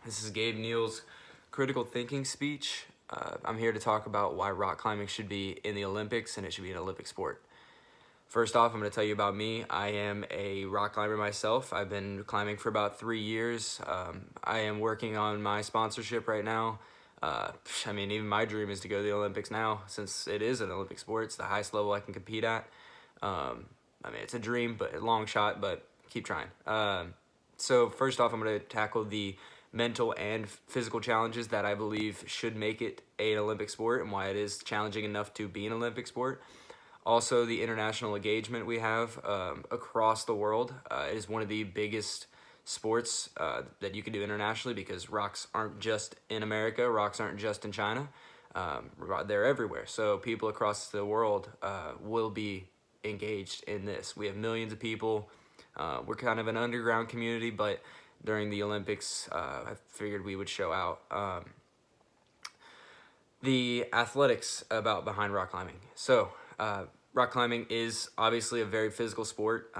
This is Gabe Neal's critical thinking speech. I'm here to talk about why rock climbing should be in the Olympics and it should be an Olympic sport. First off, I'm going to tell you about me. I am a rock climber myself. I've been climbing for about 3 years. I am working on my sponsorship right now. Even my dream is to go to the Olympics now, since it is an Olympic sport. It's the highest level I can compete at. It's a dream, but a long shot, but keep trying. So first off, I'm going to tackle the mental and physical challenges that I believe should make it an Olympic sport and why it is challenging enough to be an Olympic sport. Also, the international engagement we have across the world is one of the biggest sports that you can do internationally, because rocks aren't just in America, rocks aren't just in China, they're everywhere. So people across the world will be engaged in this. We have millions of people. We're kind of an underground community, but during the Olympics, I figured we would show out the athletics behind rock climbing. So, rock climbing is obviously a very physical sport.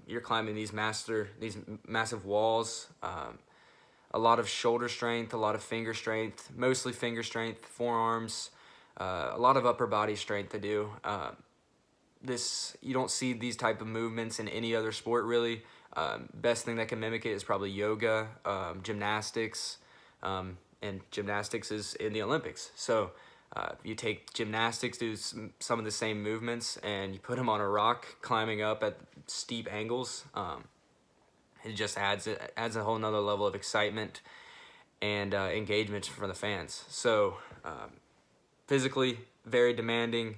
You're climbing these massive walls, a lot of shoulder strength, a lot of finger strength, mostly finger strength, forearms, a lot of upper body strength to do. You don't see these type of movements in any other sport, really. Best thing that can mimic it is probably yoga, gymnastics, and gymnastics is in the Olympics. So you take gymnastics, do some of the same movements, and you put them on a rock climbing up at steep angles. It just adds a whole nother level of excitement and engagement for the fans. So physically very demanding.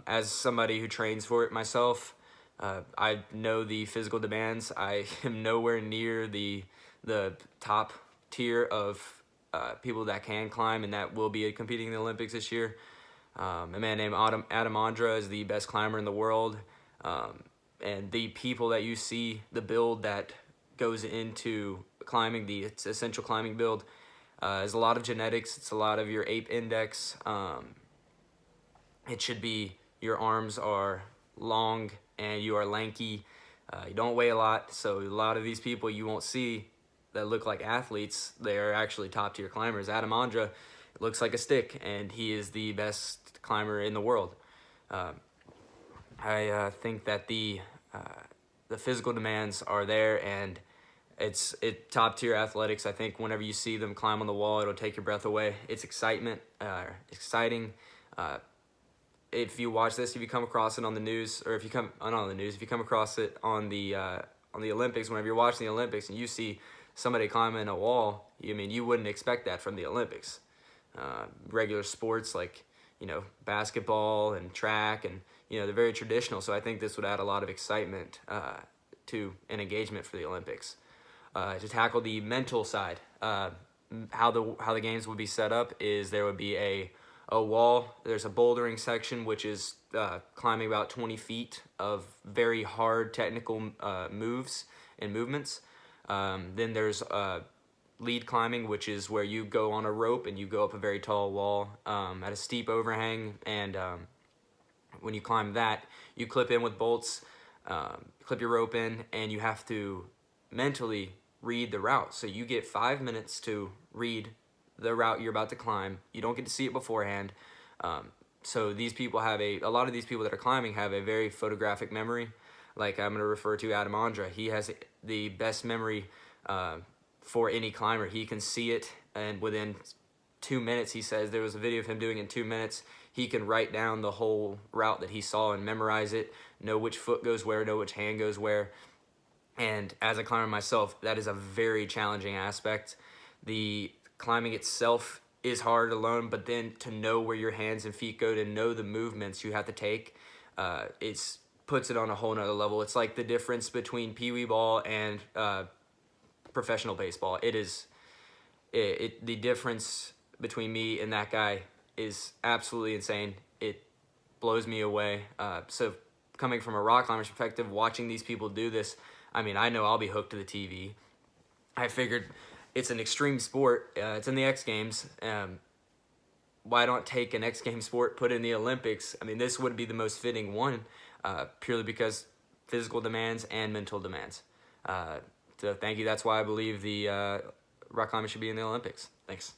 As somebody who trains for it myself, I know the physical demands. I am nowhere near the top tier of people that can climb and that will be competing in the Olympics this year. A man named Adam Ondra is the best climber in the world. And the people that you see, the build that goes into climbing, the essential climbing build, is a lot of genetics. It's a lot of your ape index. It should be your arms are long and you are lanky. You don't weigh a lot, so a lot of these people you won't see that look like athletes, they are actually top tier climbers. Adam Ondra looks like a stick, and he is the best climber in the world. I think that the physical demands are there, and it's top tier athletics. I think whenever you see them climb on the wall, it'll take your breath away. It's exciting. If you watch this, if you come across it on the news, or if you come across it on the Olympics, whenever you're watching the Olympics and you see somebody climbing a wall, you wouldn't expect that from the Olympics. Regular sports like basketball and track, and they're very traditional. So I think this would add a lot of excitement to an engagement for the Olympics. To tackle the mental side, how the games would be set up is there would be a wall. There's a bouldering section, which is climbing about 20 feet of very hard technical moves and movements. Then there's lead climbing, which is where you go on a rope and you go up a very tall wall at a steep overhang. And when you climb that, you clip in with bolts, clip your rope in, and you have to mentally read the route. So you get 5 minutes to read the route you're about to climb. You don't get to see it beforehand. So these people a lot of these people that are climbing have a very photographic memory. Like I'm going to refer to Adam Ondra. He has the best memory for any climber. He can see it, and within 2 minutes, he says there was a video of him doing it in 2 minutes. He can write down the whole route that he saw and memorize it, know which foot goes where, know which hand goes where. And as a climber myself, that is a very challenging aspect. The climbing itself is hard alone, but then to know where your hands and feet go, to know the movements you have to take, it puts it on a whole nother level. It's like the difference between pee-wee ball and professional baseball. The difference between me and that guy is absolutely insane. It blows me away. So coming from a rock climber's perspective, watching these people do this, I know I'll be hooked to the TV. I figured it's an extreme sport. It's in the X Games. Why don't take an X Games sport, put it in the Olympics? This would be the most fitting one, purely because physical demands and mental demands. So thank you. That's why I believe the rock climbing should be in the Olympics. Thanks.